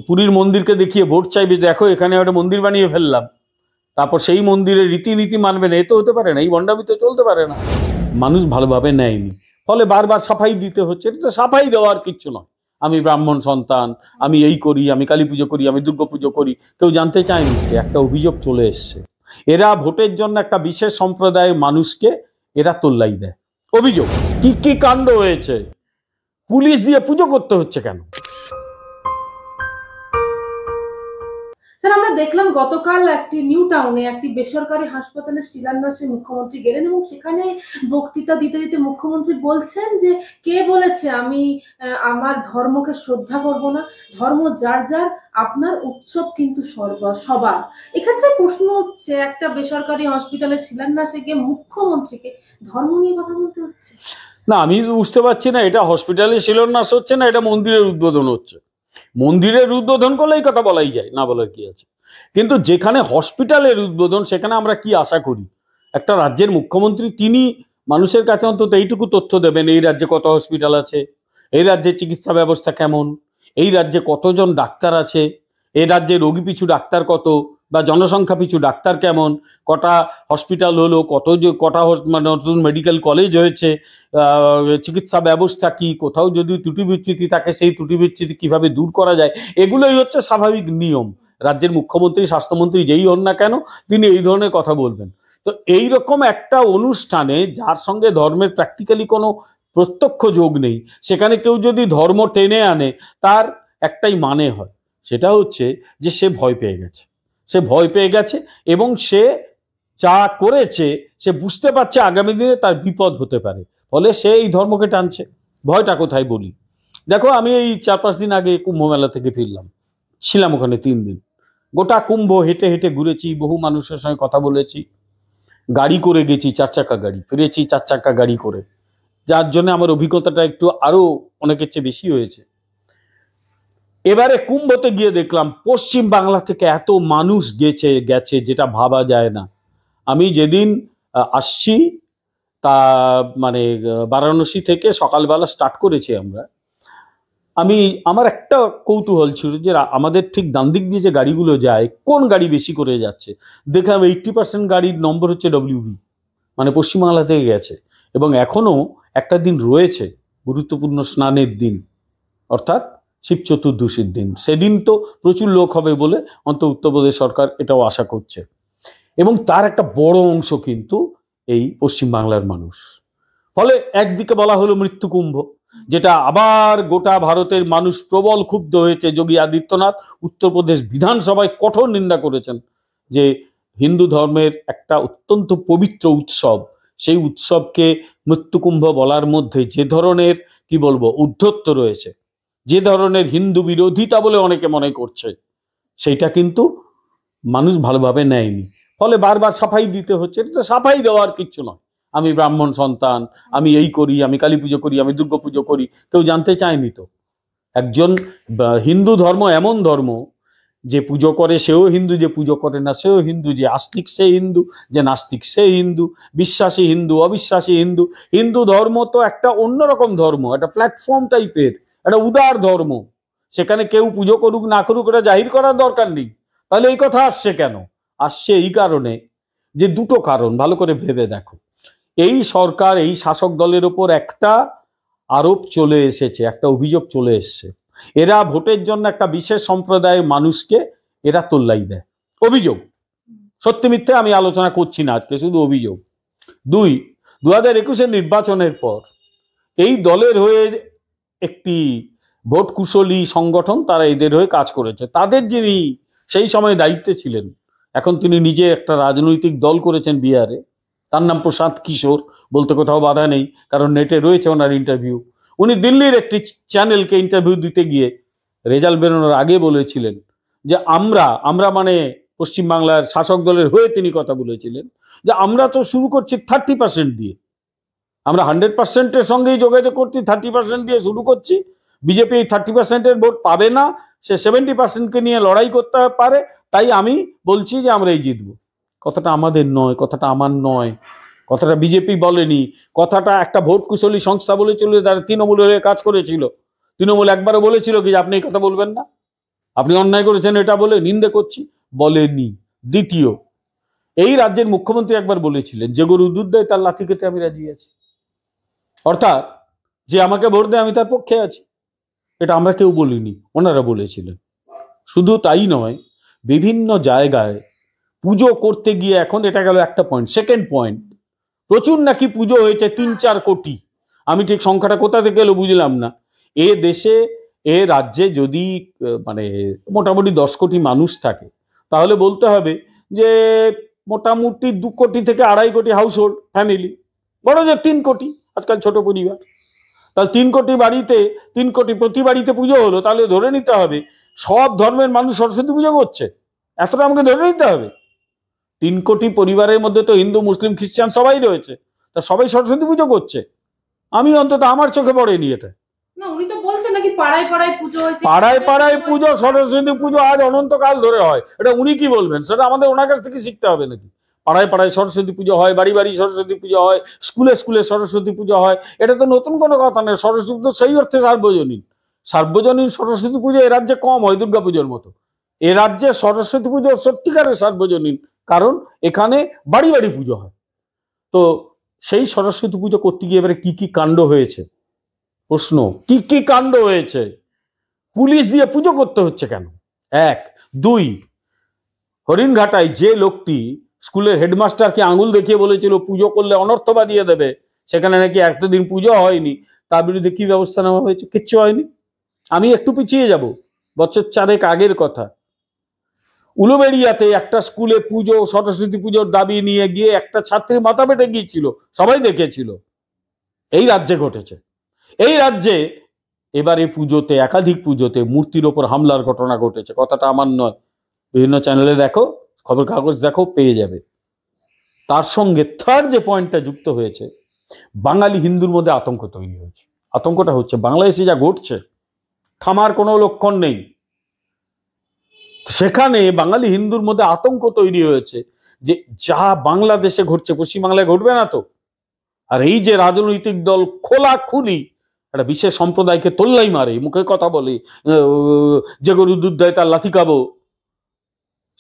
পুরীর মন্দিরকে দেখিয়ে ভোট চাইবে, দেখো এখানে একটা মন্দির বানিয়ে ফেললাম, তারপর সেই মন্দিরের রীতিনীতি মানবে না, এ তো হতে পারে না, এই ভণ্ডামি তো চলতে পারে না। মানুষ ভালোভাবে নেয়নি, ফলে বারবার সাফাই দিতে হচ্ছে। এটা তো সাফাই দেওয়ার কিচ্ছু নয়। আমি ব্রাহ্মণ সন্তান, আমি এই করি, আমি কালী পুজো করি, আমি দুর্গা পুজো করি, কেউ জানতে চায়নি। একটা অভিযোগ চলে এসছে, এরা ভোটের জন্য একটা বিশেষ সম্প্রদায়ের মানুষকে এরা তোল্লাই দেয়। অভিযোগ কি কি কাণ্ড হয়েছে, পুলিশ দিয়ে পুজো করতে হচ্ছে কেন? স্যার, আমরা দেখলাম গতকাল একটি নিউ টাউনে একটি বেসরকারি হাসপাতালের শিলান্যাসে মুখ্যমন্ত্রী গেলেন এবং সেখানে বক্তৃতা দিতে দিতে মুখ্যমন্ত্রী বলছেন যে কে বলেছে আমি আমার ধর্মকে শ্রদ্ধা করব না, ধর্ম যার যার, আপনার উৎসব কিন্তু সবার। এক্ষেত্রে প্রশ্ন হচ্ছে, একটা বেসরকারি হসপিটালের শিলান্যাসে গিয়ে মুখ্যমন্ত্রীকে ধর্ম নিয়ে কথা বলতে হচ্ছে? না, আমি বুঝতে পারছি না, এটা হসপিটালে শিলান্যাস হচ্ছে না এটা মন্দিরের উদ্বোধন হচ্ছে। মন্দিরের উদ্বোধন করলে এই কথা বলাই যায়, না বলার কি আছে? কিন্তু যেখানে হসপিটালের উদ্বোধন, সেখানে আমরা কি আশা করি? একটা রাজ্যের মুখ্যমন্ত্রী, তিনি মানুষের কাছে অন্তত এইটুকু তথ্য দেবেন, এই রাজ্যে কত হসপিটাল আছে, এই রাজ্যের চিকিৎসা ব্যবস্থা কেমন, এই রাজ্যে কতজন ডাক্তার আছে, এই রাজ্যে রোগী পিছু ডাক্তার কত, বা জনসংখ্যা পিছু ডাক্তার কেমন, কটা হসপিটাল হলো, কটা নতুন মেডিকেল কলেজ হয়েছে, চিকিৎসা ব্যবস্থা কি, কোথাও যদি ত্রুটি বিচ্যুতি থাকে সেই ত্রুটি বিচ্যুতি কিভাবে দূর করা যায়, এগুলোই হচ্ছে স্বাভাবিক নিয়ম। রাজ্যের মুখ্যমন্ত্রী, স্বাস্থ্যমন্ত্রী যেই হন না কেন, তিনি এই ধরনের কথা বলবেন। তো এই রকম একটা অনুষ্ঠানে যার সঙ্গে ধর্মের প্র্যাকটিক্যালি কোনো প্রত্যক্ষ যোগ নেই, সেখানে কেউ যদি ধর্ম টেনে আনে, তার একটাই মানে হয়, সেটা হচ্ছে যে সে ভয় পেয়ে গেছে। সে ভয় পেয়ে গেছে এবং সে যা করেছে সে বুঝতে পারছে আগামী দিনে তার বিপদ হতে পারে, ফলে সে এই ধর্মকে টানছে। ভয়টা কোথায় বলি, দেখো আমি এই 4-5 দিন আগে কুম্ভ মেলা থেকে ফিরলাম, ছিলাম ওখানে 3 দিন। গোটা কুম্ভ হেঁটে হেঁটে ঘুরেছি, বহু মানুষের সঙ্গে কথা বলেছি, গাড়ি করে গেছি, 4 চাকা গাড়ি, ফিরেছি 4 চাকা গাড়ি করে, যার জন্য আমার অভিজ্ঞতাটা একটু আরো অনেকের চেয়ে বেশি হয়েছে। এবারে কুম্ভতে গিয়ে দেখলাম পশ্চিম বাংলা থেকে এত মানুষ গেছে যেটা ভাবা যায় না। আমি যেদিন আসছি, তা মানে বারাণসী থেকে সকালবেলা স্টার্ট করেছি আমার একটা কৌতূহল ছিল যে আমাদের ঠিক ডান দিক দিয়ে যে গাড়িগুলো যায়, কোন গাড়ি বেশি করে যাচ্ছে। দেখলাম 80% গাড়ির নম্বর হচ্ছে WB, মানে পশ্চিমবাংলা থেকে গেছে। এবং এখনো একটা দিন রয়েছে, গুরুত্বপূর্ণ স্নানের দিন, অর্থাৎ শিব চতুর্দশীর দিন। সেদিন তো প্রচুর লোক হবে বলে অন্তত উত্তরপ্রদেশ সরকার এটাও আশা করছে। এবং তার একটা বড় অংশ কিন্তু এই পশ্চিমবাংলার মানুষ। ফলে একদিকে বলা হলো মৃত্যু কুম্ভ, যেটা আবার গোটা ভারতের মানুষ প্রবল ক্ষুব্ধ হয়েছে। যোগী আদিত্যনাথ উত্তরপ্রদেশ বিধানসভায় কঠোর নিন্দা করেছেন যে হিন্দু ধর্মের একটা অত্যন্ত পবিত্র উৎসব, সেই উৎসবকে মৃত্যুকুম্ভ বলার মধ্যে যে ধরনের কি বলবো উদ্ধত্ত রয়েছে, যে ধরনের হিন্দু বিরোধিতা বলে অনেকে মনে করছে, সেইটা কিন্তু মানুষ ভালোভাবে নেয়নি। ফলে বারবার সাফাই দিতে হচ্ছে। এটা তো সাফাই দেওয়ার কিচ্ছু নয়। আমি ব্রাহ্মণ সন্তান, আমি এই করি, আমি কালী পুজো করি, আমি দুর্গা পুজো করি, কেউ জানতে চায়নি তো। একজন হিন্দু ধর্ম এমন ধর্ম, যে পুজো করে সেও হিন্দু, যে পুজো করে না সেও হিন্দু, যে আস্তিক সে হিন্দু, যে নাস্তিক সে হিন্দু, বিশ্বাসী হিন্দু, অবিশ্বাসী হিন্দু। হিন্দু ধর্ম তো একটা অন্যরকম ধর্ম, একটা প্ল্যাটফর্ম টাইপের, একটা উদার ধর্ম। সেখানে কেউ পুজো করুক না করুক এটা জাহির করার দরকার নেই। তাহলে এই কথা আসছে কেন? আসছে এই কারণে যে দুটো কারণ, ভালো করে ভেবে দেখো। এই সরকার, এই শাসক দলের ওপর একটা আরোপ চলে এসেছে, একটা অভিযোগ চলে এসছে, এরা ভোটের জন্য একটা বিশেষ সম্প্রদায়ের মানুষকে এরা তোল্লাই দেয়। অভিযোগ, সত্যি মিথ্যে আমি আলোচনা করছি না আজকে, শুধু অভিযোগ। 2021-এর নির্বাচনের পর এই দলের হয়ে একটি ভোট কুশলী সংগঠন, তারা এদের হয়ে কাজ করেছে। তাদের যিনি সেই সময় দায়িত্বে ছিলেন, এখন তিনি নিজে একটা রাজনৈতিক দল করেছেন বিহারে, তার নাম প্রশান্ত কিশোর, বলতে কোথাও বাধা নেই, কারণ নেটে রয়েছে ওনার ইন্টারভিউ। উনি দিল্লির একটি চ্যানেলকে ইন্টারভিউ দিতে গিয়ে রেজাল্ট বেরোনোর আগে বলেছিলেন যে আমরা মানে পশ্চিমবাংলার শাসক দলের হয়ে তিনি কথা বলেছিলেন যে আমরা তো শুরু করছি 30% দিয়ে, আমরা 100%-এর সঙ্গেই যোগাযোগ করছি, 30% দিয়ে শুরু করছি। বিজেপি এই 30%-এর ভোট পাবে না, সে 70%-কে নিয়ে লড়াই করতে পারে, তাই আমি বলছি যে আমরাই জিতবো। কথাটা আমাদের নয়, কথাটা আমার নয়, কথাটা বিজেপি বলেনি, কথাটা একটা ভোট কুশলী সংস্থা বলেছিল, তারা তৃণমূলের হয়ে কাজ করেছিল। তৃণমূল একবারও বলেছিল কি আপনি এই কথা বলবেন না? আপনি অন্যায় করেছেন এটা বলে নিন্দে করছি, বলেনি। দ্বিতীয়, এই রাজ্যের মুখ্যমন্ত্রী একবার বলেছিলেন, যে গরু দুধ দেয় তার লাথি খেতে আমি রাজি আছি। অর্থাৎ যে আমাকে ভোট দেয় আমি তার পক্ষে আছি। এটা আমরা কেউ বলিনি, ওনারা বলেছিলেন। শুধু তাই নয়, বিভিন্ন জায়গায় পুজো করতে গিয়ে, এখন এটা গেল একটা পয়েন্ট। সেকেন্ড পয়েন্ট, প্রচুর নাকি পুজো হয়েছে 3-4 কোটি। আমি ঠিক সংখ্যাটা কোথা থেকে এলো বুঝলাম না। এ দেশে, এ রাজ্যে যদি মানে মোটামুটি 10 কোটি মানুষ থাকে, তাহলে বলতে হবে যে মোটামুটি 2 কোটি থেকে 2.5 কোটি হাউস হোল্ড ফ্যামিলি, বড় যে 3 কোটি আজকাল ছোট পরিবার। তাহলে 3 কোটি বাড়িতে, 3 কোটি প্রতি বাড়িতে পুজো হলো, তাহলে ধরে নিতে হবে সব ধর্মের মানুষ সরস্বতী পুজো করছে। এতটা আমাকে ধরে নিতে হবে। 3 কোটি পরিবারের মধ্যে তো হিন্দু, মুসলিম, খ্রিস্টান সবাই রয়েছে, তা সবাই সরস্বতী পুজো করছে। আমি অন্তত আমার চোখে পড়েনি এটা। না, উনি তো বলছেন নাকি পাড়ায় পাড়ায় পুজো হয়েছে, পাড়ায় পাড়ায় পুজো, সরস্বতী পুজো আজ অনন্তকাল ধরে হয়। এটা উনি কি বলবেন? সেটা আমাদের ওনার কাছ থেকে শিখতে হবে নাকি? পাড়ায় পাড়ায় সরস্বতী পুজো হয়, বাড়ি বাড়ি সরস্বতী পুজো হয়, স্কুলে স্কুলে সরস্বতী পুজো হয়। এটা তো নতুন কোনো কথা নয়। সরস্বতী পুজো সেই অর্থে সার্বজনীন। সার্বজনীন সরস্বতী পুজো এ রাজ্যে কম হয় দুর্গা পুজোর মতো। এ রাজ্যে সরস্বতী পুজো সত্যিকারের সার্বজনীন, কারণ এখানে বাড়ি বাড়ি পুজো হয়। তো সেই সরস্বতী পুজো করতে গিয়ে এবারে কি কি কাণ্ড হয়েছে, প্রশ্ন, কি কি কাণ্ড হয়েছে? পুলিশ দিয়ে পুজো করতে হচ্ছে কেন? 1। 2, হরিণঘাটায় যে লোকটি স্কুলের হেডমাস্টারকে আঙুল দেখিয়ে বলেছিল পুজো করলে অনর্থ বাড়িয়ে দেবে, সেখানে নাকি এতদিন পুজো হয়নি, তার বিরুদ্ধে কি ব্যবস্থা নেওয়া হয়েছে? কিচ্ছু হয়নি। আমি একটু পিছিয়ে যাব, বছর 4 আগের কথা। উলুবেড়িয়াতে একটা স্কুলে পুজো, সরস্বতী পুজোর দাবি নিয়ে গিয়ে একটা ছাত্রী মাথা পেটে গিয়েছিল, সবাই দেখেছিল। এই রাজ্যে ঘটেছে। এই রাজ্যে এবারে পুজোতে, একাধিক পুজোতে মূর্তির ওপর হামলার ঘটনা ঘটেছে। কথাটা আমার নয়, বিভিন্ন চ্যানেলে দেখো, খবর কাগজ দেখো, পেয়ে যাবে। তার সঙ্গে থার্ড যে পয়েন্টটা যুক্ত হয়েছে, বাঙালি হিন্দুর মধ্যে আতঙ্ক তৈরি হয়েছে। আতঙ্কটা হচ্ছে বাংলাদেশে যা ঘটছে, থামার কোনো লক্ষণ নেই। সেখানে বাঙালি হিন্দুর মধ্যে আতঙ্ক তৈরি হয়েছে যে যা বাংলাদেশে ঘটছে পশ্চিমবাংলায় ঘটবে না তো। আর এই যে রাজনৈতিক দল খোলাখুলি একটা বিশেষ সম্প্রদায়কে তোল্লাই মারে, মুখে কথা বলে, যে গরু দুধ দেয় তার লাথি খাবো,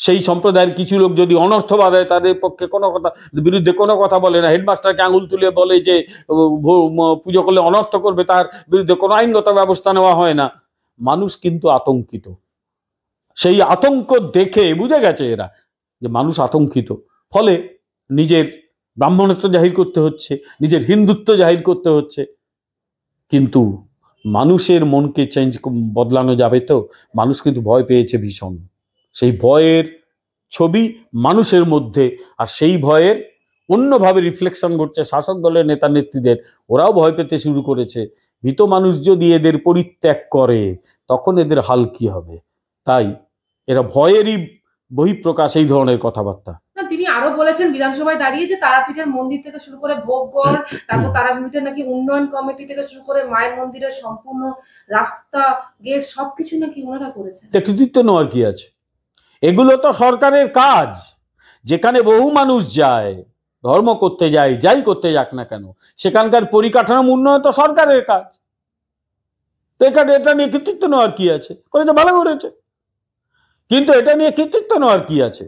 সেই সম্প্রদায়ের কিছু লোক যদি অনর্থ বাঁধায় তাদের পক্ষে কোনো কথা, বিরুদ্ধে কোনো কথা বলে না, হেডমাস্টারকে আঙুল তুলে বলে যে পুজো করলে অনর্থ করবে, তার বিরুদ্ধে কোনো আইনগত ব্যবস্থা নেওয়া হয় না, মানুষ কিন্তু আতঙ্কিত। সেই আতঙ্ক দেখে বুঝে গেছে এরা যে মানুষ আতঙ্কিত, ফলে নিজের ব্রাহ্মণত্ব জাহির করতে হচ্ছে, নিজের হিন্দুত্ব জাহির করতে হচ্ছে। কিন্তু মানুষের মনকে বদলানো যাবে তো? মানুষ কিন্তু ভয় পেয়েছে ভীষণ। সেই ভয়ের ছবি মানুষের মধ্যে, আর সেই ভয়ের অন্যভাবে রিফ্লেকশন ঘটছে শাসক দলের নেতা নেত্রীদের। ওরাও ভয় পেতে শুরু করেছে। ভীত মানুষ যদি এদের পরিত্যাগ করে তখন এদের হাল কি হবে? তাই এরা ভয়েরই বহিঃপ্রকাশ এই ধরনের কথাবার্তা। না, তিনি আরো বলেছেন বিধানসভায় দাঁড়িয়ে যে তারাপীঠের মন্দির থেকে শুরু করে ভোগগড়, তারপর তারাপীঠের নাকি উন্নয়ন কমিটি থেকে শুরু করে মায়ের মন্দিরের সম্পূর্ণ রাস্তা, গেট সবকিছু নাকি ওনারা করেছেন। কৃতিত্ব নেওয়ার কি আছে? এগুলো তো সরকারের কাজ। যেখানে বহু মানুষ যায়, ধর্ম করতে যায়, যাই করতে যাক না কেন, সেখানকার পরিকাঠামো উন্নয়ন তো সরকারের কাজ। তো এখানে এটা নিয়ে কৃতিত্ব নেওয়ার কি আছে? করেছে, ভালো করেছে, কিন্তু এটা নিয়ে কৃতিত্ব নেওয়ার কি আছে?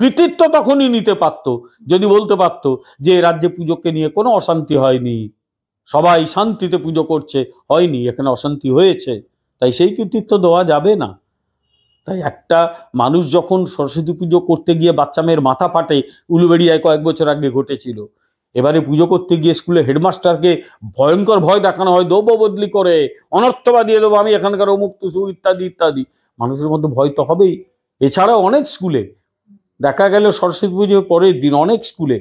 কৃতিত্ব তখনই নিতে পারত যদি বলতে পারতো যে রাজ্যে পুজোকে নিয়ে কোনো অশান্তি হয়নি, সবাই শান্তিতে পুজো করছে। হয়নি, এখানে অশান্তি হয়েছে, তাই সেই কৃতিত্ব দেওয়া যাবে না। তাই একটা মানুষ যখন সরস্বতী পুজো করতে গিয়ে বাচ্চা মেয়ের মাথা ফাটে, উলুবেড়িয়ায় কয়েক বছর আগে ঘটেছিল, এবারে পুজো করতে গিয়ে স্কুলে হেডমাস্টারকে ভয়ঙ্কর ভয় দেখানো হয়, দেবো বদলি করে, অনর্থ বাদিয়ে দেবো, আমি এখানকার অমুক তুসু ইত্যাদি ইত্যাদি। মানুষের মধ্যে ভয় তো হবেই। এছাড়াও অনেক স্কুলে দেখা গেল সরস্বতী পুজোর পরের দিন অনেক স্কুলে,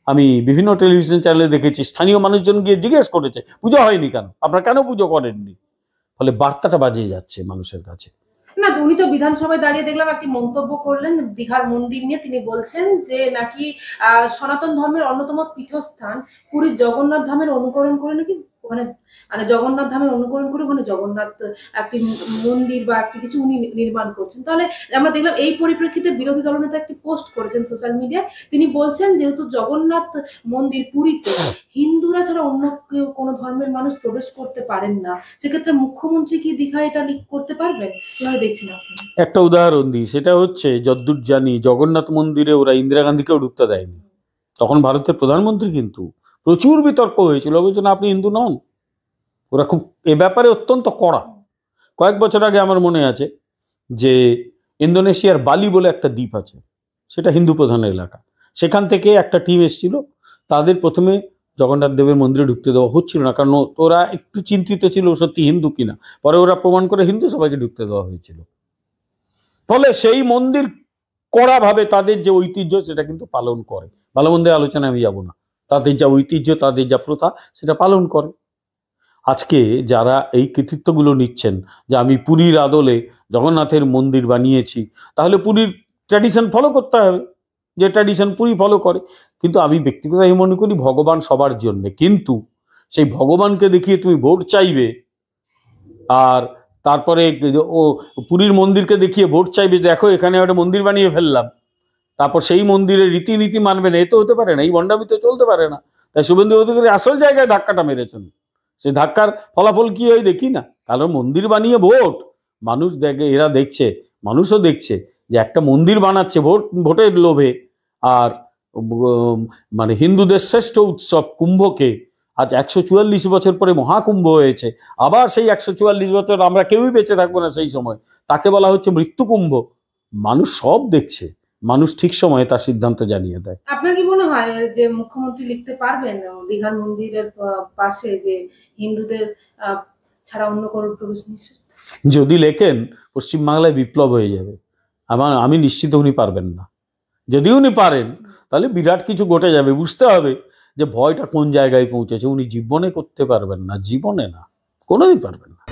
আমি বিভিন্ন টেলিভিশন চ্যানেলে দেখেছি, স্থানীয় মানুষজন গিয়ে জিজ্ঞেস করেছে পুজো হয়নি কেন, আপনারা কেন পুজো করেননি? ফলে বার্তাটা বাজিয়ে যাচ্ছে মানুষের কাছে। না, উনি তো বিধানসভায় দাঁড়িয়ে দেখলাম একটি মন্তব্য করলেন দীঘার মন্দির নিয়ে। তিনি বলছেন যে নাকি সনাতন ধর্মের অন্যতম পীঠস্থান পুরীর জগন্নাথ ধামের অনুকরণ করে নাকি ওখানে মানে জগন্নাথ ধামে অনুকরণ করে ওখানে জগন্নাথ একটি মন্দির বা একটি কিছু উনি নির্মাণ করছেন। তাহলে আমরা দেখলাম এই পরিপ্রেক্ষিতে বিরোধী দলনেতা একটি পোস্ট করেছেন সোশ্যাল মিডিয়ায়। তিনি বলছেন যেহেতু জগন্নাথ মন্দির পুরীতে হিন্দুরা ছাড়া অন্য কেউ কোনো ধর্মের মানুষ প্রবেশ করতে পারেন না, সেক্ষেত্রে মুখ্যমন্ত্রী কি দীঘায় এটা লিক করতে পারবেন? কিভাবে দেখছেন আপনি? একটা উদাহরণ দিই, সেটা হচ্ছে যদ্দূর জানি জগন্নাথ মন্দিরে ওরা ইন্দিরা গান্ধীকেও ঢুকতে দেয়নি। তখন ভারতের প্রধানমন্ত্রী, কিন্তু প্রচুর বিতর্ক হয়েছিল, বলছেন আপনি হিন্দু নন। ওরা খুব এ ব্যাপারে অত্যন্ত কড়া। কয়েক বছর আগে আমার মনে আছে যে ইন্দোনেশিয়ার বালি বলে একটা দ্বীপ আছে, সেটা হিন্দু প্রধান এলাকা, সেখান থেকে একটা টিম এসেছিল। তাদের প্রথমে জগন্নাথ দেবের মন্দিরে ঢুকতে দেওয়া হচ্ছিল না, কারণ ওরা একটু চিন্তিত ছিল সত্যি হিন্দু কিনা। পরে ওরা প্রমাণ করে হিন্দু, সবাইকে ঢুকতে দেওয়া হয়েছিল। ফলে সেই মন্দির কড়াভাবে তাদের যে ঐতিহ্য সেটা কিন্তু পালন করে। ভালো মন্দের আলোচনায় আমি যাব না, তাদের যা ঐতিহ্য, তাদের যা প্রথা, সেটা পালন করে। আজকে যারা এই কৃতিত্বগুলো নিচ্ছেন যে আমি পুরীর আদলে জগন্নাথের মন্দির বানিয়েছি, তাহলে পুরীর ট্র্যাডিশন ফলো করতে হবে, যে ট্র্যাডিশন পুরী ফলো করে। কিন্তু আমি ব্যক্তিগতভাবে মনে করি ভগবান সবার জন্য, কিন্তু সেই ভগবানকে দেখিয়ে তুমি ভোট চাইবে, আর তারপরে ও পুরীর মন্দিরকে দেখিয়ে ভোট চাইবে, দেখো এখানে একটা মন্দির বানিয়ে ফেললাম, তারপর সেই মন্দিরের রীতিনীতি মানবে না, এ তো হতে পারে না, এই ভণ্ডামি তো চলতে পারে না। তাই শুভেন্দু অধিকারী আসল জায়গায় ধাক্কাটা মেরেছেন। সেই ধাক্কার ফলাফল কি হয় দেখি না, কারণ মন্দির বানিয়ে ভোট মানুষ দেখে, এরা দেখছে, মানুষও দেখছে যে একটা মন্দির বানাচ্ছে ভোটের লোভে। আর মানে হিন্দুদের শ্রেষ্ঠ উৎসব কুম্ভকে আজ 144 বছর পরে মহাকুম্ভ হয়েছে, আবার সেই 144 বছর আমরা কেউই বেঁচে থাকবো না সেই সময়, তাকে বলা হচ্ছে মৃত্যুকুম্ভ। মানুষ সব দেখছে, মানুষ ঠিক সময়ে তার সিদ্ধান্ত জানিয়ে দেয়। আপনার কি মনে হয় যে মুখ্যমন্ত্রী লিখতে পারবেন দীঘার মন্দিরের পাশে যে হিন্দুদের ছাড়া অন্য কারোর প্রবেশ নিষেধ? যদি লেখেন পশ্চিমবাংলায় বিপ্লব হয়ে যাবে। আমি নিশ্চিত উনি পারবেন না। যদি উনি পারেন তাহলে বিরাট কিছু ঘটে যাবে। বুঝতে হবে যে ভয়টা কোন জায়গায় পৌঁছেছে। উনি জীবনে করতে পারবেন না, জীবনে না, কোনোদিন পারবেন না।